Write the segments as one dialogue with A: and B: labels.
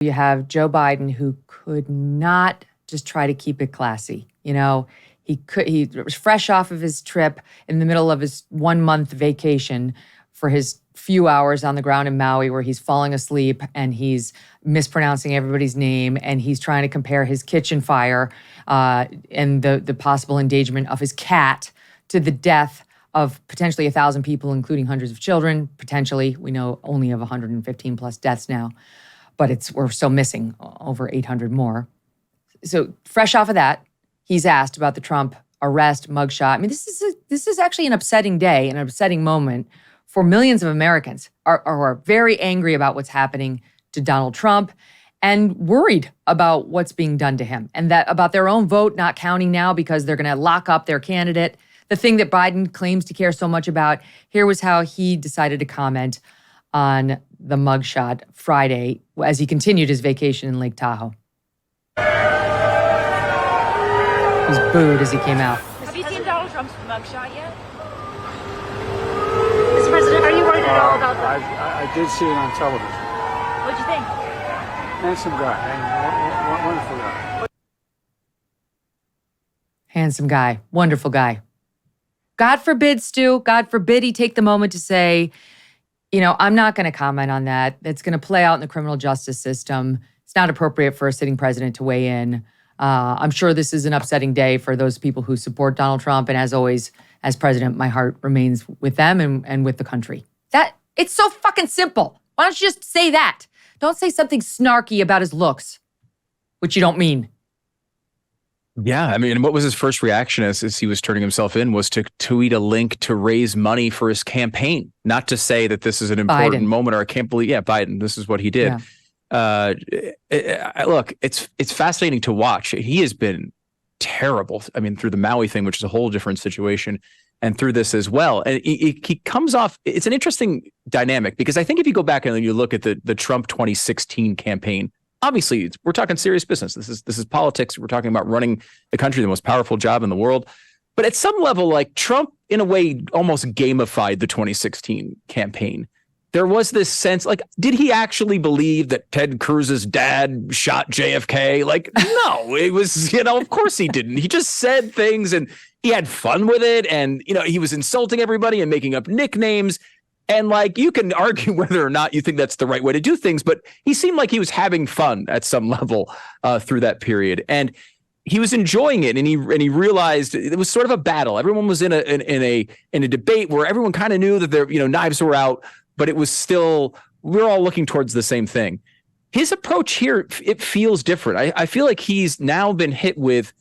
A: You have Joe Biden, who could not just try to keep it classy. He was fresh off of his trip in the middle of his 1-month vacation for his few hours on the ground in Maui, where he's falling asleep and he's mispronouncing everybody's name, and he's trying to compare his kitchen fire and the possible endangerment of his cat to the death of potentially 1,000 people, including hundreds of children. Potentially, we know only of 115 plus deaths now, but we're still missing over 800 more. So fresh off of that, he's asked about the Trump arrest, mugshot. I mean, this is actually an upsetting day, an upsetting moment for millions of Americans who are very angry about what's happening to Donald Trump and worried about what's being done to him, and that about their own vote not counting now because they're going to lock up their candidate. The thing that Biden claims to care so much about. Here was how he decided to comment on the mugshot Friday as he continued his vacation in Lake Tahoe. He was booed as he came out.
B: Have you seen Donald Trump's mugshot yet? Mr. President, are you worried at all about that?
C: I did see it on television.
B: What'd you think?
C: Handsome guy. Wonderful guy.
A: Handsome guy. Wonderful guy. God forbid, Stu, God forbid he take the moment to say, I'm not going to comment on that. That's going to play out in the criminal justice system. It's not appropriate for a sitting president to weigh in. I'm sure this is an upsetting day for those people who support Donald Trump. And as always, as president, my heart remains with them and with the country. It's so fucking simple. Why don't you just say that? Don't say something snarky about his looks, which you don't mean.
D: Yeah, I mean, what was his first reaction as he was turning himself in was to tweet a link to raise money for his campaign, not to say that this is an important moment or I can't believe, Biden, this is what he did. Yeah. Look, it's fascinating to watch. He has been terrible. I mean, through the Maui thing, which is a whole different situation, and through this as well. And he comes off, it's an interesting dynamic because I think if you go back and you look at the Trump 2016 campaign, obviously, we're talking serious business. This is politics. We're talking about running the country, the most powerful job in the world. But at some level, like Trump, in a way, almost gamified the 2016 campaign. There was this sense, like, did he actually believe that Ted Cruz's dad shot JFK? Like, no, it was, of course he didn't. He just said things and he had fun with it. And, he was insulting everybody and making up nicknames. And like, you can argue whether or not you think that's the right way to do things, but he seemed like he was having fun at some level through that period, and he was enjoying it. And he realized it was sort of a battle. Everyone was in a debate where everyone kind of knew that their knives were out, but it was still, we're all looking towards the same thing. His approach here, it feels different. I feel like he's now been hit with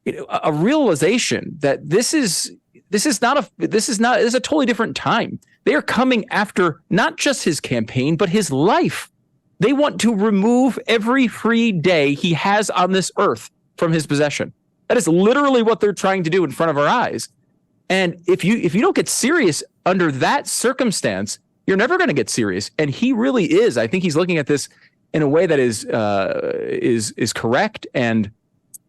D: a realization that this is a totally different time. They are coming after not just his campaign, but his life. They want to remove every free day he has on this earth from his possession. That is literally what they're trying to do in front of our eyes. And if you don't get serious under that circumstance, you're never going to get serious. And he really is. I think he's looking at this in a way that is correct, and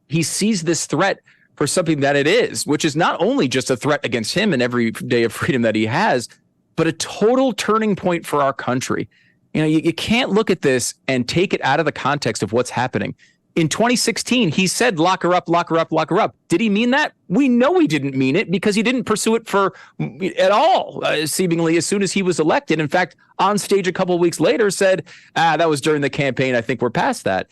D: he sees this threat for something that it is, which is not only just a threat against him and every day of freedom that he has, but a total turning point for our country. You can't look at this and take it out of the context of what's happening. In 2016, he said, lock her up, lock her up, lock her up. Did he mean that? We know he didn't mean it because he didn't pursue it at all, seemingly as soon as he was elected. In fact, on stage a couple of weeks later said, that was during the campaign. I think we're past that.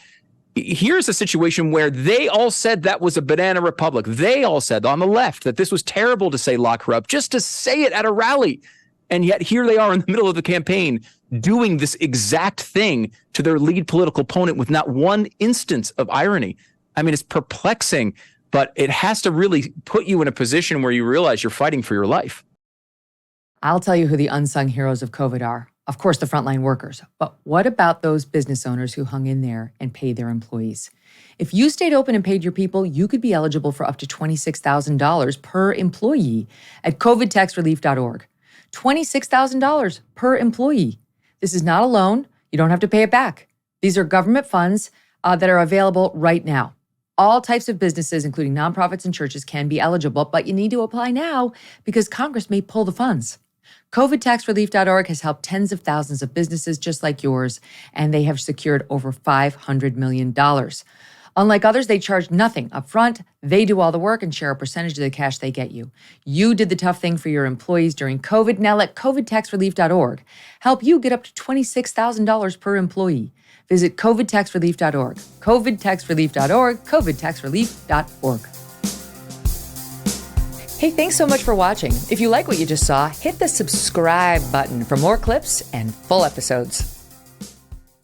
D: Here's a situation where they all said that was a banana republic. They all said on the left that this was terrible to say lock her up, just to say it at a rally. And yet here they are in the middle of the campaign doing this exact thing to their lead political opponent with not one instance of irony. I mean, it's perplexing, but it has to really put you in a position where you realize you're fighting for your life.
A: I'll tell you who the unsung heroes of COVID are. Of course, the frontline workers. But what about those business owners who hung in there and paid their employees? If you stayed open and paid your people, you could be eligible for up to $26,000 per employee at covidtaxrelief.org. $26,000 per employee. This is not a loan. You don't have to pay it back. These are government funds that are available right now. All types of businesses, including nonprofits and churches, can be eligible, but you need to apply now because Congress may pull the funds. COVIDtaxrelief.org has helped tens of thousands of businesses just like yours, and they have secured over $500 million. Unlike others, they charge nothing up front. They do all the work and share a percentage of the cash they get you. You did the tough thing for your employees during COVID. Now let COVIDtaxrelief.org help you get up to $26,000 per employee. Visit COVIDtaxrelief.org. COVIDtaxrelief.org. COVIDtaxrelief.org. Hey, thanks so much for watching. If you like what you just saw, hit the subscribe button for more clips and full episodes.